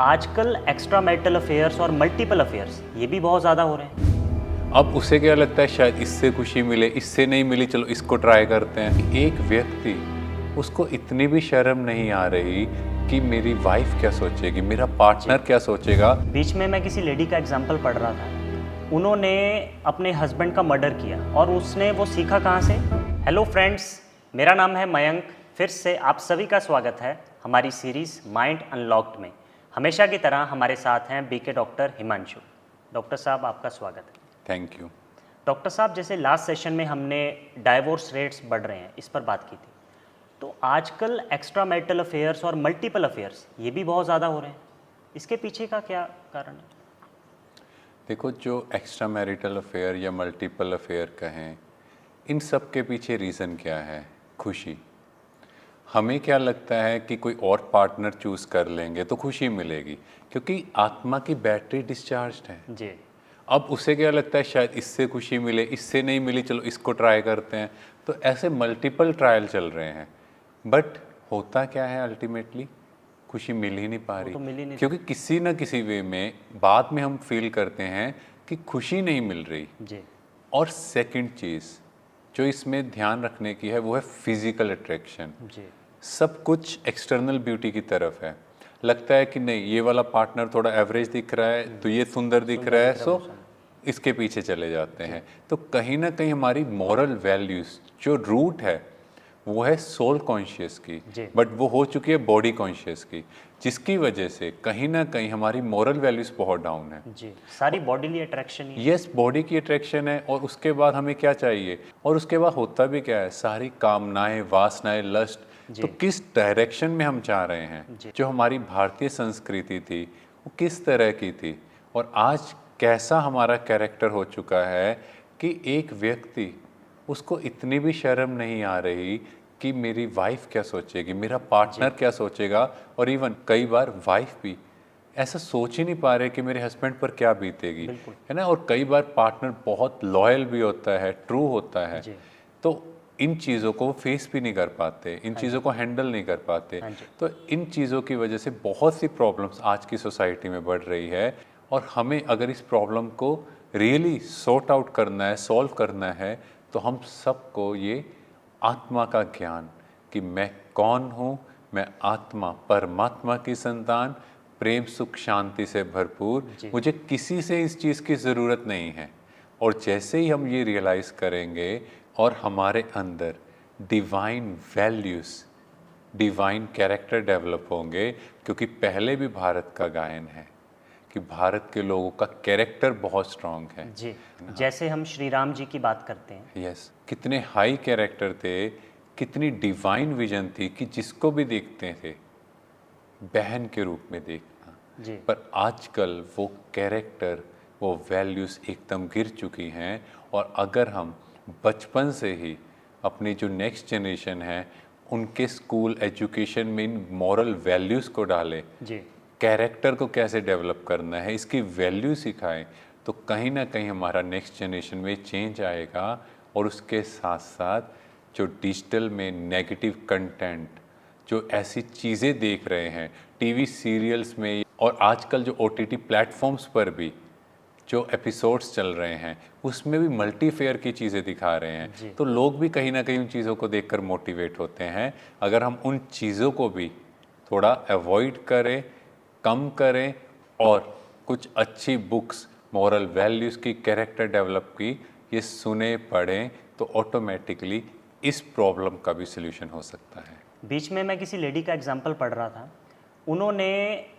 आजकल extra marital affairs और multiple affairs ये भी बहुत ज़्यादा हो रहे हैं। अब उसे क्या लगता है, शायद इससे खुशी मिले, इससे नहीं मिली, चलो इसको ट्राई करते हैं। एक व्यक्ति, उसको इतनी भी शर्म नहीं आ रही कि मेरी वाइफ क्या सोचेगी, मेरा पार्टनर क्या सोचेगा। बीच में मैं किसी लेडी का एग्जाम्पल पढ़ रहा था, उन्होंने अपने हस्बैंड का मर्डर किया और उसने वो सीखा कहाँ से। हेलो फ्रेंड्स, मेरा नाम है मयंक। फिर से आप सभी का स्वागत है हमारी सीरीज़ माइंड अनलॉक्ड में। हमेशा की तरह हमारे साथ हैं बीके डॉक्टर हिमांशु। डॉक्टर साहब, आपका स्वागत है। Thank you. डॉक्टर साहब, जैसे लास्ट सेशन में हमने डाइवोर्स रेट्स बढ़ रहे हैं इस पर बात की थी, तो आजकल एक्स्ट्रा मैरिटल अफेयर्स और मल्टीपल अफेयर्स ये भी बहुत ज़्यादा हो रहे हैं, इसके पीछे का क्या कारण है? देखो, जो एक्स्ट्रा मैरिटल अफेयर या मल्टीपल अफेयर कहें, इन सब के पीछे रीज़न क्या है? खुशी। हमें क्या लगता है कि कोई और पार्टनर चूज़ कर लेंगे तो खुशी मिलेगी, क्योंकि आत्मा की बैटरी डिस्चार्ज्ड है जी। अब उसे क्या लगता है, शायद इससे खुशी मिले, इससे नहीं मिली, चलो इसको ट्राई करते हैं। तो ऐसे मल्टीपल ट्रायल चल रहे हैं, बट होता क्या है, अल्टीमेटली खुशी मिल ही नहीं पा रही। तो मिल ही नहीं क्योंकि किसी ना किसी वे में बाद में हम फील करते हैं कि खुशी नहीं मिल रही। जी। और सेकंड चीज़ जो इसमें ध्यान रखने की है वो है फिजिकल अट्रैक्शन। जी। सब कुछ एक्सटर्नल ब्यूटी की तरफ है। लगता है कि नहीं, ये वाला पार्टनर थोड़ा एवरेज दिख रहा है, तो ये सुंदर दिख रहा है, सो इसके पीछे चले जाते हैं। तो कहीं ना कहीं हमारी मॉरल वैल्यूज जो रूट है वो है सोल कॉन्शियस की, बट वो हो चुकी है बॉडी कॉन्शियस की, जिसकी वजह से कहीं ना कहीं हमारी मॉरल वैल्यूज बहुत डाउन है। जी, सारी बॉडीली अट्रैक्शन ही। यस, बॉडी की अट्रैक्शन है। और उसके बाद हमें क्या चाहिए, और उसके बाद होता भी क्या है, सारी कामनाएं, वासनाएं, लस्ट। तो किस डायरेक्शन में हम चाह रहे हैं? जो हमारी भारतीय संस्कृति थी वो किस तरह की थी, और आज कैसा हमारा कैरेक्टर हो चुका है कि एक व्यक्ति, उसको इतनी भी शर्म नहीं आ रही कि मेरी वाइफ क्या सोचेगी, मेरा पार्टनर क्या सोचेगा। और इवन कई बार वाइफ भी ऐसा सोच ही नहीं पा रहे कि मेरे हस्बैंड पर क्या बीतेगी, है ना। और कई बार पार्टनर बहुत लॉयल भी होता है, ट्रू होता है, तो इन चीज़ों को फेस भी नहीं कर पाते, इन चीज़ों को हैंडल नहीं कर पाते। तो इन चीज़ों की वजह से बहुत सी प्रॉब्लम्स आज की सोसाइटी में बढ़ रही है। और हमें अगर इस प्रॉब्लम को रियली सॉर्ट आउट करना है, सॉल्व करना है, तो हम सबको ये आत्मा का ज्ञान कि मैं कौन हूँ, मैं आत्मा, परमात्मा की संतान, प्रेम, सुख, शांति से भरपूर, मुझे किसी से इस चीज़ की ज़रूरत नहीं है। और जैसे ही हम ये रियलाइज़ करेंगे और हमारे अंदर divine values, divine character develop होंगे, क्योंकि पहले भी भारत का गायन है कि भारत के लोगों का कैरेक्टर बहुत स्ट्रांग है। जी। जैसे हम श्री राम जी की बात करते हैं, यस, कितने हाई कैरेक्टर थे, कितनी डिवाइन विजन थी कि जिसको भी देखते थे बहन के रूप में देखना। जी। पर आजकल वो कैरेक्टर, वो वैल्यूज़ एकदम गिर चुकी हैं। और अगर हम बचपन से ही अपनी जो नेक्स्ट जनरेशन है उनके स्कूल एजुकेशन में इन मॉरल वैल्यूज़ को डालें, कैरेक्टर को कैसे डेवलप करना है, इसकी वैल्यू सिखाएं, तो कहीं ना कहीं हमारा नेक्स्ट जनरेशन में चेंज आएगा। और उसके साथ साथ जो डिजिटल में नेगेटिव कंटेंट, जो ऐसी चीज़ें देख रहे हैं टीवी सीरियल्स में, और आजकल जो OTT प्लेटफॉर्म्स पर भी जो एपिसोड्स चल रहे हैं उसमें भी मल्टीफेयर की चीज़ें दिखा रहे हैं, तो लोग भी कहीं ना कहीं उन चीज़ों को देखकर मोटिवेट होते हैं। अगर हम उन चीज़ों को भी थोड़ा अवॉइड करें, कम करें, और कुछ अच्छी बुक्स मॉरल वैल्यूज़ की, कैरेक्टर डेवलप की, ये सुने पढ़ें, तो ऑटोमेटिकली इस प्रॉब्लम का भी सल्यूशन हो सकता है। बीच में मैं किसी लेडी का एग्जाम्पल पढ़ रहा था, उन्होंने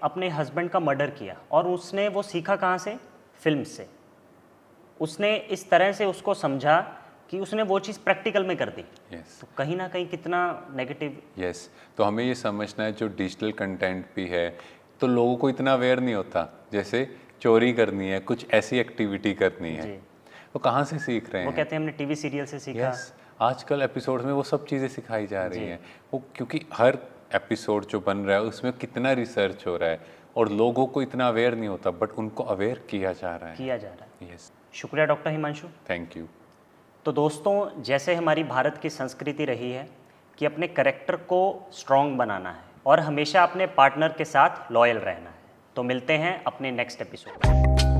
अपने हस्बैंड का मर्डर किया और उसने वो सीखा कहाँ से? फिल्म से। उसने इस तरह से उसको समझा कि उसने वो चीज़ प्रैक्टिकल में कर दी। तो कहीं ना कहीं कितना नेगेटिव। तो हमें ये समझना है, जो डिजिटल कंटेंट भी है, तो लोगों को इतना अवेयर नहीं होता। जैसे चोरी करनी है, कुछ ऐसी एक्टिविटी करनी है, वो कहाँ से सीख रहे हैं? वो कहते हैं हमने टीवी सीरियल से सीखा। आजकल एपिसोड में वो सब चीज़ें सिखाई जा रही हैं। वो क्योंकि हर एपिसोड जो बन रहा है उसमें कितना रिसर्च हो रहा है, और लोगों को इतना अवेयर नहीं होता, बट उनको अवेयर किया जा रहा है। यस। शुक्रिया डॉक्टर हिमांशु। Thank you. तो दोस्तों, जैसे हमारी भारत की संस्कृति रही है कि अपने कैरेक्टर को स्ट्रॉन्ग बनाना है और हमेशा अपने पार्टनर के साथ लॉयल रहना है, तो मिलते हैं अपने नेक्स्ट एपिसोड में।